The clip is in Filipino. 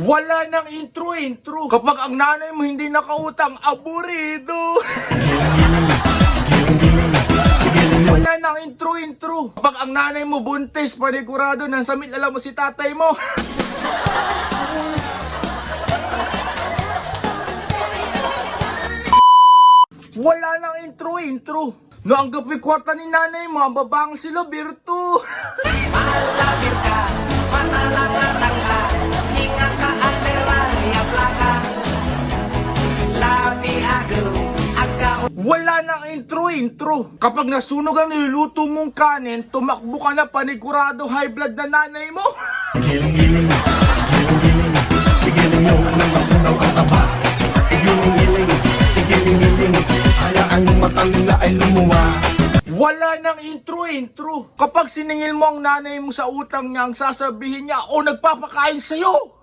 Wala nang intro. Kapag ang nanay mo hindi nakautang, aburido. Wala nang intro. Kapag ang nanay mo buntis, panigurado, nang samit alam mo si tatay mo. Wala nang intro. No, ang gabi kwarta ni nanay mo, ang babang sila, Birto. Malabir ka, manalangatang ka, singa ka ang teraya plaga. Labi ako, aga. Wala nang intro. Kapag nasunog ang niluluto mong kanin, tumakbo ka na, panigurado, high blood na nanay mo. Giling-giling nyo nang matunaw ang taba. Giling-giling, hayaan yung mata nila ay lumuwa. Wala nang intro. Kapag siningil mo ang nanay mo sa utang niya, ang sasabihin niya, ako nagpapakain sa'yo.